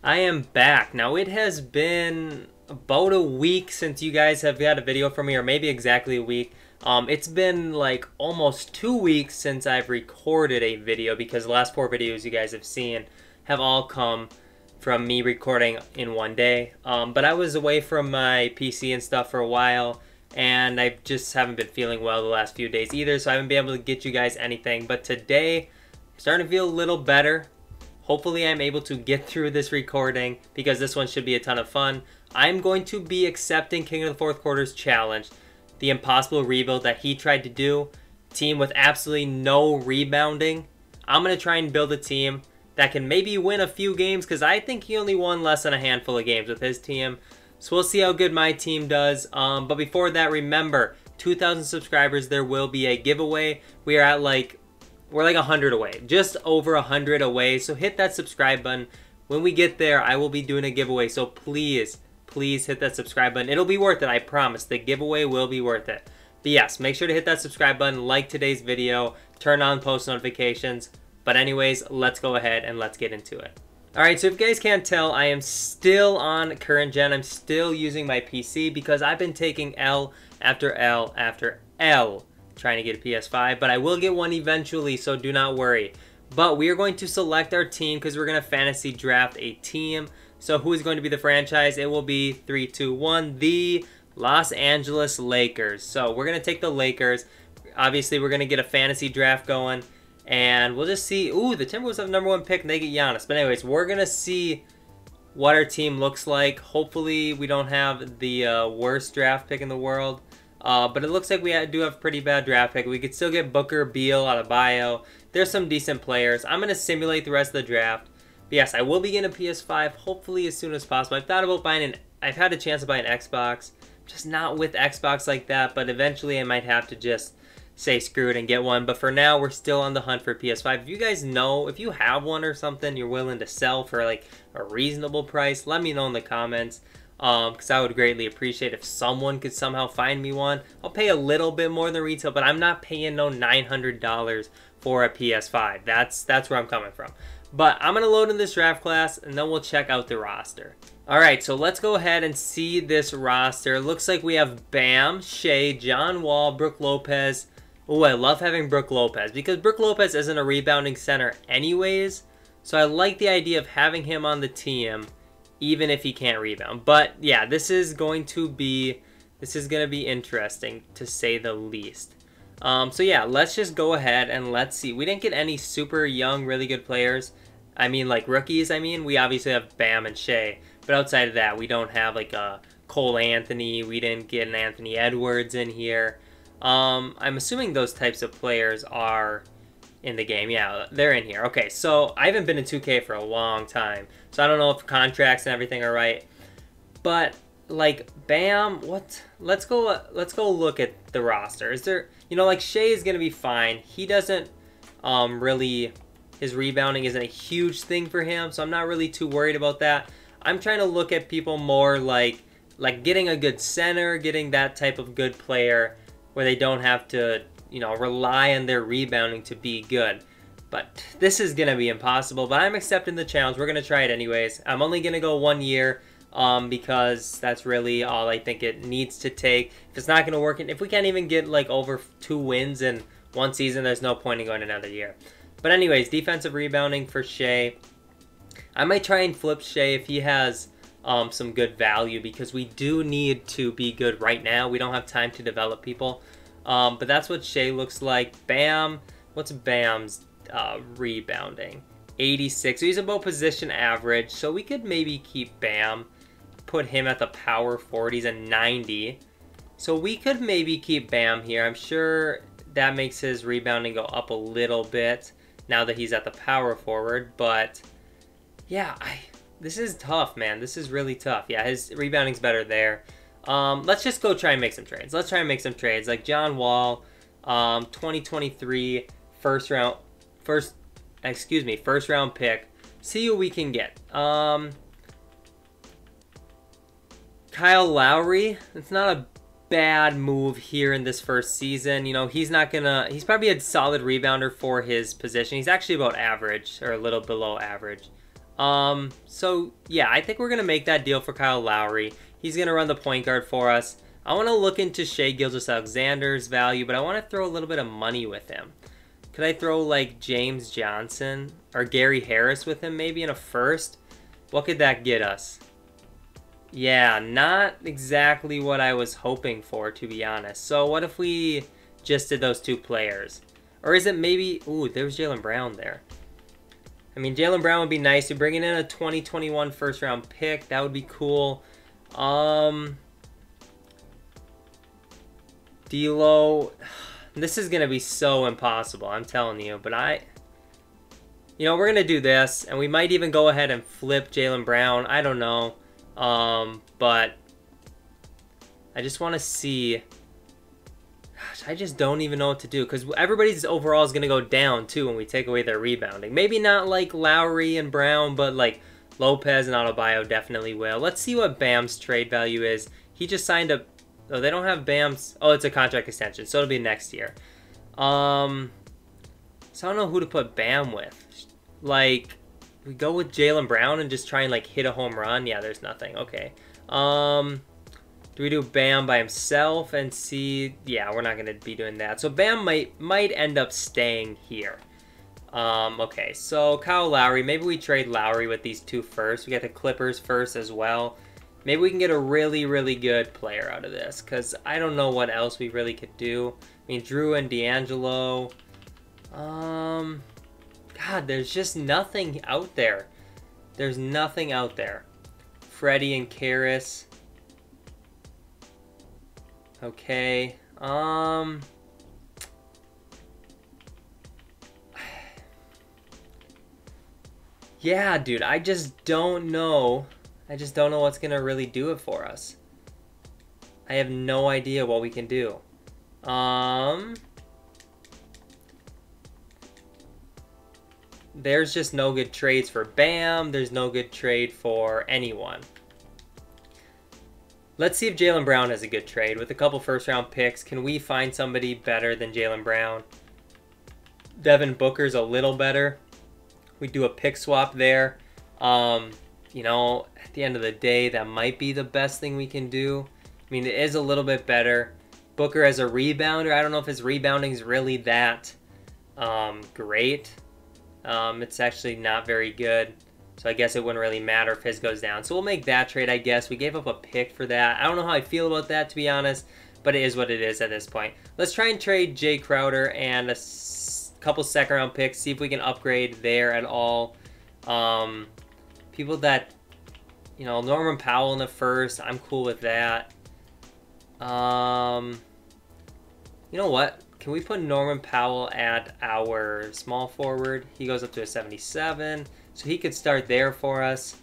I am back. Now, it has been about a week since you guys have got a video from me, or maybe exactly a week. It's been like almost 2 weeks since I've recorded a video because the last 4 videos you guys have seen have all come from me recording in one day. But I was away from my PC and stuff for a while, and I just haven't been feeling well the last few days either, so I haven't been able to get you guys anything. But today, I'm starting to feel a little better. Hopefully I'm able to get through this recording because this one should be a ton of fun. I'm going to be accepting King of the Fourth Quarter's challenge, the impossible rebuild that he tried to do. Team with absolutely no rebounding. I'm going to try and build a team that can maybe win a few games because I think he only won less than a handful of games with his team. So we'll see how good my team does. But before that, remember, 2,000 subscribers, there will be a giveaway. We're like 100 away, just over 100 away. So hit that subscribe button. When we get there, I will be doing a giveaway. So please hit that subscribe button. It'll be worth it, I promise. The giveaway will be worth it. But yes, make sure to hit that subscribe button, like today's video, turn on post notifications. But anyways, let's go ahead and let's get into it. Alright, so if you guys can't tell, I am still on current gen. I'm still using my PC because I've been taking L after L after L trying to get a PS5, but I will get one eventually, so do not worry. But we are going to select our team because we're going to fantasy draft a team. So who is going to be the franchise? It will be 3, 2, 1, the Los Angeles Lakers. So we're going to take the Lakers. Obviously, we're going to get a fantasy draft going, and we'll just see. Ooh, the Timberwolves have #1 pick, and they get Giannis. But anyways, we're going to see what our team looks like. Hopefully, we don't have the worst draft pick in the world. But it looks like we do have a pretty bad draft pick. We could still get Booker, Beal, Adebayo. There's some decent players. I'm going to simulate the rest of the draft. But yes, I will be getting a PS5 hopefully as soon as possible. I've thought about buying I've had a chance to buy an Xbox. Just not with Xbox like that. But eventually I might have to just say screw it and get one. But for now, we're still on the hunt for a PS5. If you guys know, if you have one or something you're willing to sell for like a reasonable price, let me know in the comments. Because I would greatly appreciate if someone could somehow find me one. I'll pay a little bit more than retail, but I'm not paying no $900 for a PS5. That's where I'm coming from. But I'm going to load in this draft class, and then we'll check out the roster. Alright, so let's go ahead and see this roster. It looks like we have Bam, Shea, John Wall, Brook Lopez. Oh, I love having Brook Lopez because Brook Lopez isn't a rebounding center anyways. So I like the idea of having him on the team, even if he can't rebound. But yeah, this is going to be interesting to say the least. So yeah, let's just go ahead and let's see. We didn't get any super young, really good players. I mean, like rookies. I mean, we obviously have Bam and Shea, but outside of that, we don't have like a Cole Anthony. We didn't get an Anthony Edwards in here. I'm assuming those types of players are in the game. Yeah, they're in here. Okay, so I haven't been in 2K for a long time, so I don't know if contracts and everything are right. But like Bam, let's go look at the roster. Is there, like Shea is gonna be fine. He doesn't really, his rebounding isn't a huge thing for him, so I'm not really too worried about that. I'm trying to look at people more like getting a good center, getting that type of good player where they don't have to rely on their rebounding to be good. But this is going to be impossible, but I'm accepting the challenge. We're going to try it anyways. I'm only going to go 1 year because that's really all I think it needs to take. If it's not going to work, and if we can't even get like over 2 wins in one season, there's no point in going another year. But anyways, defensive rebounding for Shea. I might try and flip Shea if he has some good value because we do need to be good right now. We don't have time to develop people. But that's what Shea looks like. Bam, what's Bam's rebounding? 86. So he's about position average. So we could maybe keep Bam, put him at the power forward. He's a 90. So we could maybe keep Bam here. I'm sure that makes his rebounding go up a little bit now that he's at the power forward. But yeah, this is tough, man. This is really tough. Yeah, his rebounding's better there. Let's just go try and make some trades. Let's try and make some trades. Like John Wall, 2023 first round pick. See who we can get. Kyle Lowry. It's not a bad move here in this first season. He's probably a solid rebounder for his position. He's actually about average or a little below average. So yeah, I think we're gonna make that deal for Kyle Lowry. He's gonna run the point guard for us. I want to look into Shai Gilgeous-Alexander's value, but I want to throw a little bit of money with him. Could I throw like James Johnson or Gary Harris with him maybe in a first? What could that get us? Yeah, not exactly what I was hoping for, to be honest. So what if we just did those two players? Or is it maybe... Ooh, there's Jaylen Brown there. I mean, Jaylen Brown would be nice. You're bringing in a 2021 first round pick. That would be cool. D'Lo, this is going to be so impossible, I'm telling you. But you know, we're going to do this, and we might even go ahead and flip Jaylen Brown. I don't know. But I just want to see. Gosh, I just don't even know what to do, because everybody's overall is going to go down, too, when we take away their rebounding. Maybe not like Lowry and Brown, but like Lopez and Adebayo definitely will. Let's see what Bam's trade value is. He just signed a... Oh, they don't have Bam's... Oh, it's a contract extension, so it'll be next year. So I don't know who to put Bam with. Like, we go with Jaylen Brown and just try and, like, hit a home run? Yeah, there's nothing. Okay. Do we do Bam by himself and see... Yeah, we're not going to be doing that. So Bam might end up staying here. Okay, so Kyle Lowry. Maybe we trade Lowry with these two first. We got the Clippers first as well. Maybe we can get a really, really good player out of this, because I don't know what else we really could do. I mean, Drew and D'Angelo. God, there's just nothing out there. There's nothing out there. Freddie and Karras. Okay. Yeah, dude, I just don't know. I just don't know what's going to really do it for us. I have no idea what we can do. There's just no good trades for Bam. There's no good trade for anyone. Let's see if Jaylen Brown has a good trade. With a couple first-round picks, can we find somebody better than Jaylen Brown? Devin Booker's a little better. We do a pick swap there. You know, at the end of the day, that might be the best thing we can do. I mean, it is a little bit better. Booker as a rebounder, I don't know if his rebounding is really that great. It's actually not very good. So I guess it wouldn't really matter if his goes down. So we'll make that trade, I guess. We gave up a pick for that. I don't know how I feel about that, to be honest. But it is what it is at this point. Let's try and trade Jay Crowder and a couple second-round picks. See if we can upgrade there at all. People that, you know, Norman Powell in the first, I'm cool with that. You know what? Can we put Norman Powell at our small forward? He goes up to a 77, so he could start there for us.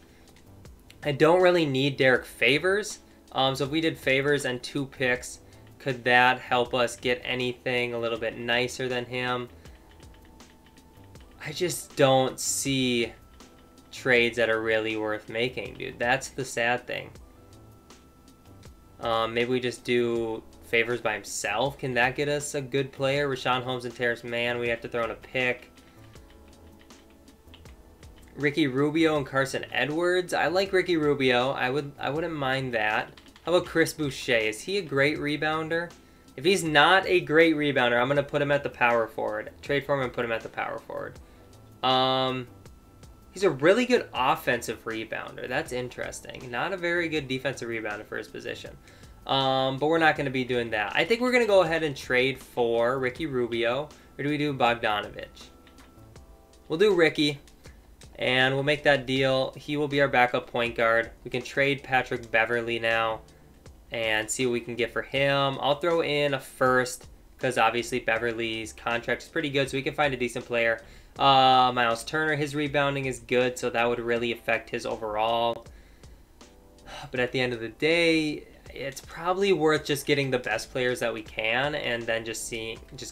I don't really need Derek Favors. So if we did Favors and 2 picks, could that help us get anything a little bit nicer than him? I just don't see trades that are really worth making, dude. That's the sad thing. Maybe we just do Favors by himself. Can that get us a good player? Rashawn Holmes and Terrence Mann. We have to throw in a pick. Ricky Rubio and Carson Edwards. I like Ricky Rubio. I wouldn't mind that. How about Chris Boucher? Is he a great rebounder? If he's not a great rebounder, I'm gonna put him at the power forward. Trade for him and put him at the power forward. He's a really good offensive rebounder. That's interesting. Not a very good defensive rebounder for his position. But we're not going to be doing that. I think we're going to go ahead and trade for Ricky Rubio. Or do we do Bogdanovich? We'll do Ricky. And we'll make that deal. He will be our backup point guard. We can trade Patrick Beverley now. And see what we can get for him. I'll throw in a first. Because obviously Beverley's contract is pretty good. So we can find a decent player. Miles Turner, his rebounding is good, so that would really affect his overall. But at the end of the day, it's probably worth just getting the best players that we can and then just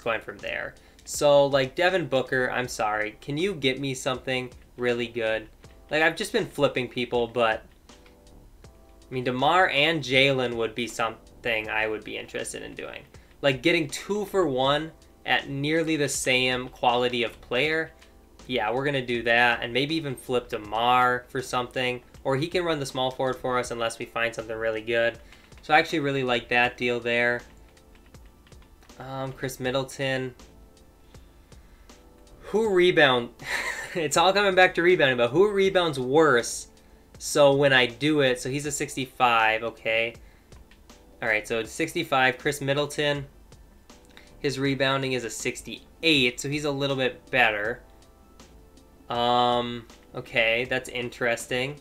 going from there. So, like, Devin Booker, I'm sorry. Can you get me something really good? Like, I've just been flipping people, but I mean, DeMar and Jalen would be something I would be interested in doing. Like, getting 2 for 1 at nearly the same quality of player, Yeah, we're going to do that, and maybe even flip DeMar for something. Or he can run the small forward for us unless we find something really good. So I actually really like that deal there. Chris Middleton. Who rebound? It's all coming back to rebounding, but who rebounds worse? So when I do it, so he's a 65, okay. All right, so it's 65. Chris Middleton, his rebounding is a 68, so he's a little bit better. Okay, that's interesting.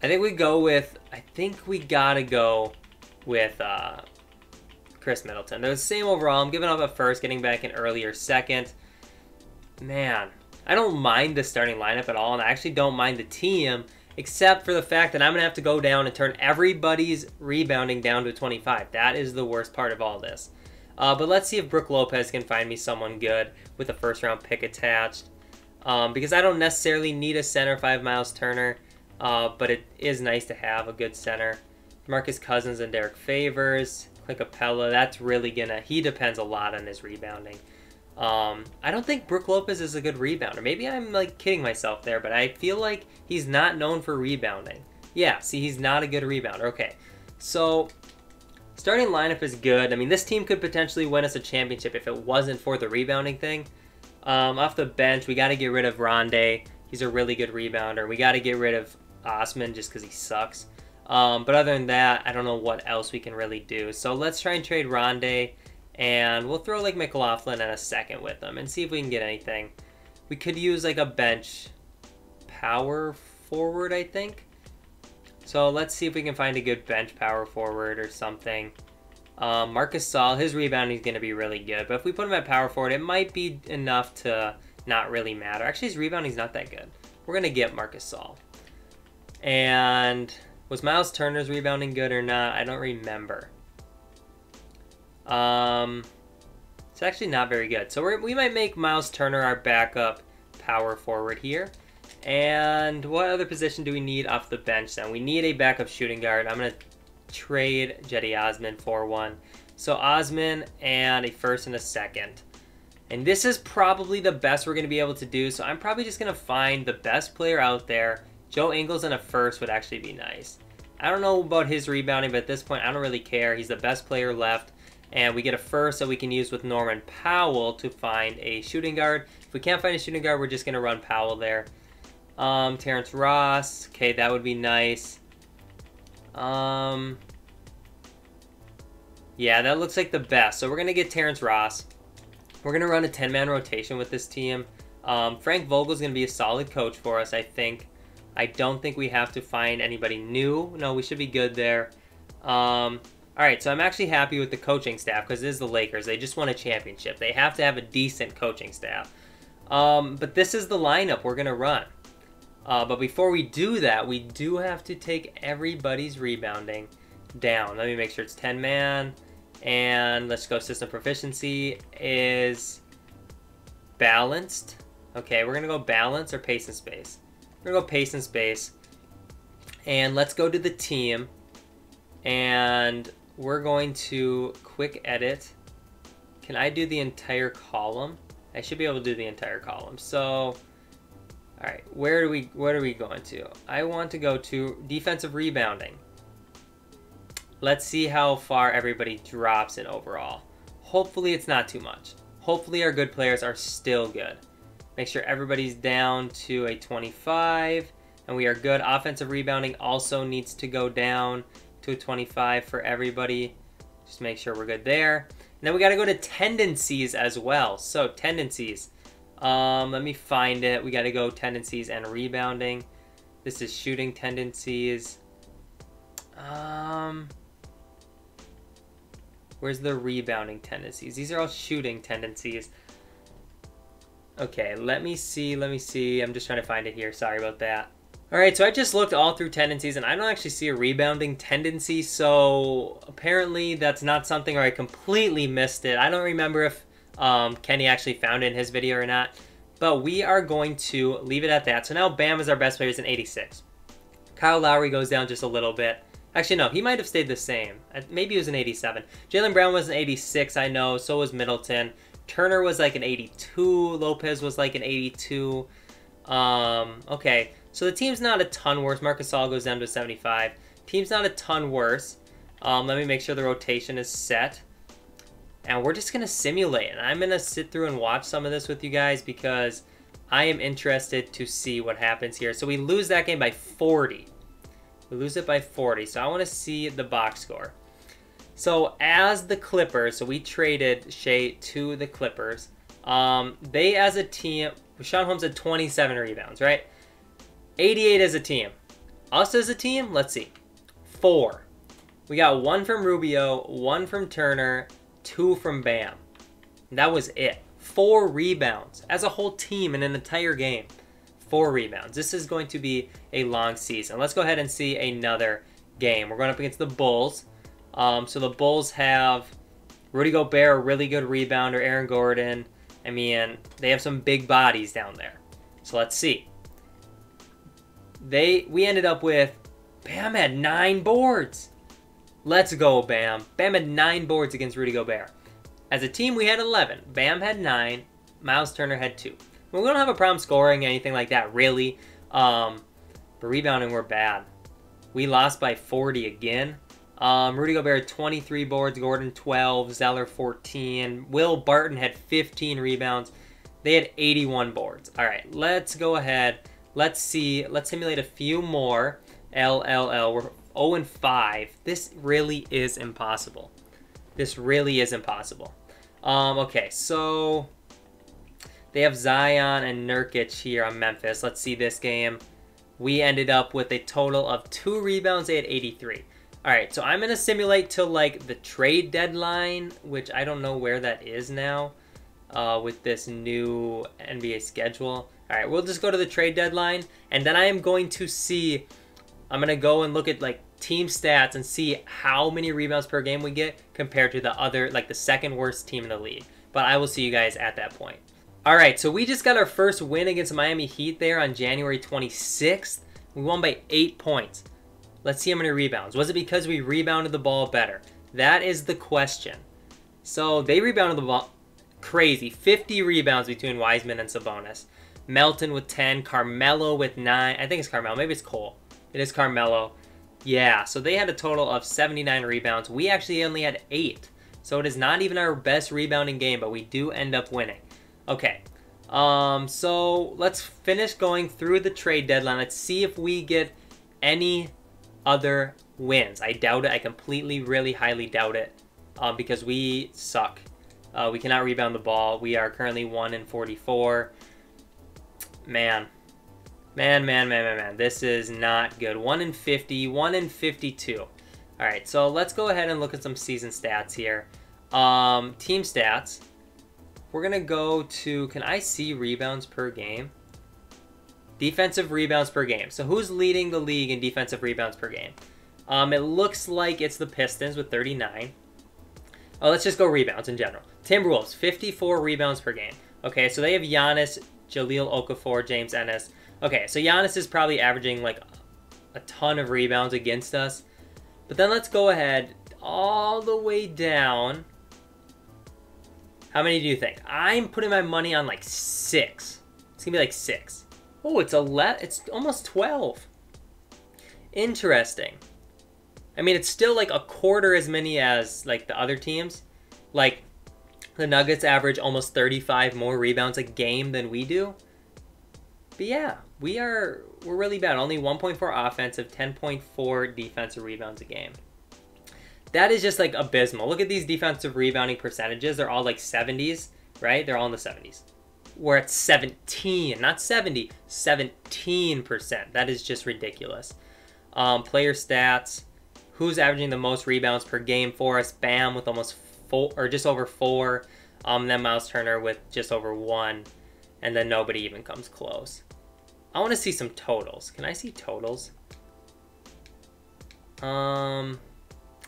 I think we gotta go with Chris Middleton. They're the same overall. I'm giving up a first, getting back an earlier second. Man, I don't mind the starting lineup at all, and I actually don't mind the team, except for the fact that I'm going to have to go down and turn everybody's rebounding down to 25. That is the worst part of all this. But let's see if Brook Lopez can find me someone good with a first-round pick attached. Because I don't necessarily need a center if I have Miles Turner, but it is nice to have a good center. Marcus Cousins and Derek Favors. Clint Capella, that's really gonna... He depends a lot on his rebounding. I don't think Brook Lopez is a good rebounder. Maybe I'm like kidding myself there, but I feel like he's not known for rebounding. Yeah, see, he's not a good rebounder. Okay, so starting lineup is good. I mean, this team could potentially win us a championship if it wasn't for the rebounding thing. Off the bench, we got to get rid of Rondé. He's a really good rebounder. We got to get rid of Osman just because he sucks. But other than that, I don't know what else we can really do. So let's try and trade Rondé, and we'll throw like McLaughlin and a second with them and see if we can get anything. We could use like a bench power forward, I think. So let's see if we can find a good bench power forward or something. Marcus Gasol, his rebounding is going to be really good, but if we put him at power forward, it might be enough to not really matter. Actually, his rebounding is not that good. We're going to get Marcus Gasol. And was Miles Turner's rebounding good or not? I don't remember. It's actually not very good. So we might make Miles Turner our backup power forward here. And what other position do we need off the bench then? We need a backup shooting guard. I'm going to trade Jetty Osman for one. So Osman and a first and a second. And this is probably the best we're going to be able to do. So I'm probably just going to find the best player out there. Joe Ingles and a first would actually be nice. I don't know about his rebounding, but at this point, I don't really care. He's the best player left. And we get a first that we can use with Norman Powell to find a shooting guard. If we can't find a shooting guard, we're just going to run Powell there. Terrence Ross. Okay, that would be nice. Yeah, that looks like the best. So we're going to get Terrence Ross. We're going to run a 10-man rotation with this team. Frank Vogel's going to be a solid coach for us, I think. I don't think we have to find anybody new. No, we should be good there. All right, so I'm actually happy with the coaching staff because it is the Lakers. They just won a championship. They have to have a decent coaching staff. But this is the lineup we're going to run. But before we do that, we do have to take everybody's rebounding down. Let me make sure it's 10-man. And let's go system proficiency is balanced. Okay, we're going to go balance or pace and space. We're going to go pace and space. And let's go to the team. And we're going to quick edit. Can I do the entire column? I should be able to do the entire column. So, all right, what are we going to? I want to go to defensive rebounding. Let's see how far everybody drops in overall. Hopefully it's not too much. Hopefully our good players are still good. Make sure everybody's down to a 25, and we are good. Offensive rebounding also needs to go down to a 25 for everybody. Just make sure we're good there. And then we got to go to tendencies as well. So tendencies. Let me find it. We got to go tendencies and rebounding. This is shooting tendencies. Where's the rebounding tendencies? These are all shooting tendencies. Okay, let me see. I'm just trying to find it here. Sorry about that. All right, so I just looked all through tendencies, and I don't actually see a rebounding tendency, so apparently that's not something, or I completely missed it. I don't remember if Kenny actually found it in his video or not, but we are going to leave it at that. So now Bam is our best player, is an 86. Kyle Lowry goes down just a little bit. Actually, no, he might have stayed the same. Maybe he was an 87. Jaylen Brown was an 86, I know. So was Middleton. Turner was like an 82. Lopez was like an 82. Okay, so the team's not a ton worse. Marcus Gasol goes down to 75. Team's not a ton worse. Let me make sure the rotation is set. And we're just going to simulate. And I'm going to sit through and watch some of this with you guys because I am interested to see what happens here. So we lose that game by 40. We lose it by 40. So I want to see the box score. So as the Clippers, so we traded Shea to the Clippers. They as a team, Sean Holmes had 27 rebounds, right? 88 as a team. Us as a team, let's see. 4. We got 1 from Rubio, 1 from Turner, 2 from Bam. That was it. 4 rebounds as a whole team in an entire game. 4 rebounds. This is going to be a long season. Let's go ahead and see another game. We're going up against the Bulls. So the Bulls have Rudy Gobert, a really good rebounder, Aaron Gordon. I mean, they have some big bodies down there. So let's see. We ended up with, Bam had 9 boards. Let's go, Bam. Bam had 9 boards against Rudy Gobert. As a team, we had 11. Bam had 9. Miles Turner had 2. Well, we don't have a problem scoring, anything like that, really. But rebounding, we're bad. We lost by 40 again. Rudy Gobert had 23 boards, Gordon 12, Zeller 14. Will Barton had 15 rebounds. They had 81 boards. All right, let's go ahead. Let's see. Let's simulate a few more. LLL. We're 0-5. This really is impossible. This really is impossible. Okay, so they have Zion and Nurkic here on Memphis. Let's see this game. We ended up with a total of 2 rebounds. They had 83. All right, so I'm going to simulate till like the trade deadline, which I don't know where that is now with this new NBA schedule. All right, we'll just go to the trade deadline, and then I am going to see, I'm going to go and look at like team stats and see how many rebounds per game we get compared to the other, like the second worst team in the league. But I will see you guys at that point. All right, so we just got our first win against Miami Heat there on January 26th. We won by 8 points. Let's see how many rebounds. Was it because we rebounded the ball better? That is the question. So they rebounded the ball crazy. 50 rebounds between Wiseman and Sabonis. Melton with 10. Carmelo with 9. I think it's Carmelo. Maybe it's Cole. It is Carmelo. Yeah, so they had a total of 79 rebounds. We actually only had 8. So it is not even our best rebounding game, but we do end up winning. Okay. So let's finish going through the trade deadline. Let's see if we get any other wins. I doubt it. I completely, really highly doubt it because we suck. We cannot rebound the ball. We are currently 1-44. Man. This is not good. 1-50, 1-52. All right, so let's go ahead and look at some season stats here. Team stats. We're going to go to, can I see rebounds per game? Defensive rebounds per game. So who's leading the league in defensive rebounds per game? It looks like it's the Pistons with 39. Oh, let's just go rebounds in general. Timberwolves, 54 rebounds per game. Okay, so they have Giannis, Jahlil Okafor, James Ennis. Okay, so Giannis is probably averaging like a ton of rebounds against us. But then let's go ahead all the way down. How many do you think? I'm putting my money on like 6. It's going to be like 6. Oh, it's 11. It's almost 12. Interesting. I mean, it's still like a quarter as many as like the other teams. Like the Nuggets average almost 35 more rebounds a game than we do. But yeah, we're really bad. Only 1.4 offensive, 10.4 defensive rebounds a game. That is just like abysmal. Look at these defensive rebounding percentages. They're all like 70s, right? They're all in the 70s. We're at 17, not 70, 17%. That is just ridiculous. Player stats. Who's averaging the most rebounds per game for us? Bam with almost 4, or just over 4. Then Miles Turner with just over 1. And then nobody even comes close. I want to see some totals. Can I see totals? I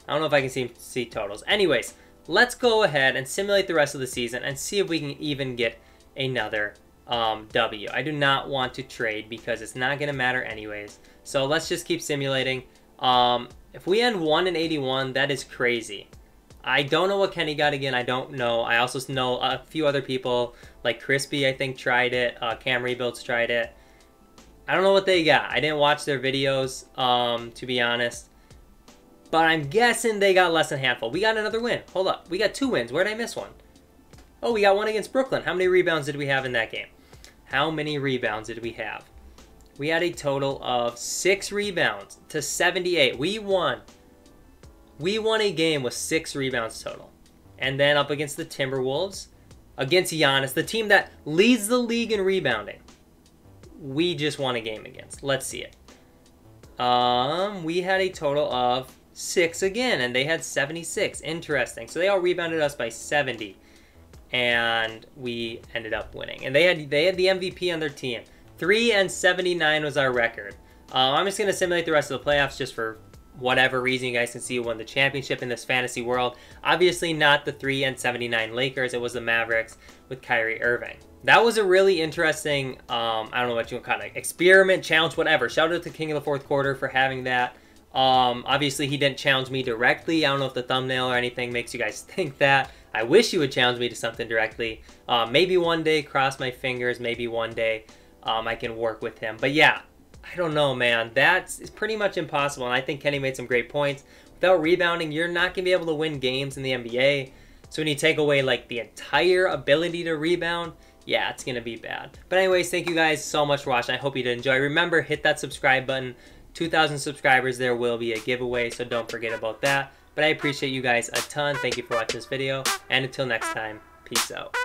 don't know if I can see totals. Anyways, let's go ahead and simulate the rest of the season and see if we can even get another W. I do not want to trade because it's not going to matter anyways. So let's just keep simulating. If we end 1-81, that is crazy. I don't know what Kenny got again. I don't know. I also know a few other people, like Crispy, I think, tried it. Cam Rebuilds tried it. I don't know what they got. I didn't watch their videos, to be honest. But I'm guessing they got less than a handful. We got another win. Hold up. We got 2 wins. Where did I miss one? Oh, we got one against Brooklyn. How many rebounds did we have in that game? How many rebounds did we have? We had a total of 6 rebounds to 78. We won. We won a game with 6 rebounds total. And then up against the Timberwolves, against Giannis, the team that leads the league in rebounding, we just won a game against. Let's see it. We had a total of 6 again, and they had 76. Interesting. So they all rebounded us by 70, and we ended up winning. And they had the MVP on their team. 3-79 was our record. I'm just gonna simulate the rest of the playoffs just for whatever reason you guys can see who won the championship in this fantasy world. Obviously not the 3-79 Lakers. It was the Mavericks with Kyrie Irving. That was a really interesting, I don't know what you kind of experiment, challenge, whatever. Shout out to King of the Fourth Quarter for having that. Obviously, he didn't challenge me directly. I don't know if the thumbnail or anything makes you guys think that. I wish he would challenge me to something directly. Maybe one day, cross my fingers, maybe one day I can work with him. But yeah, I don't know, man. That's pretty much impossible, and I think Kenny made some great points. Without rebounding, you're not going to be able to win games in the NBA. So when you take away, like, the entire ability to rebound, yeah, it's going to be bad. But anyways, thank you guys so much for watching. I hope you did enjoy. Remember, hit that subscribe button. 2,000 subscribers, there will be a giveaway, so don't forget about that. But I appreciate you guys a ton. Thank you for watching this video, and until next time, peace out.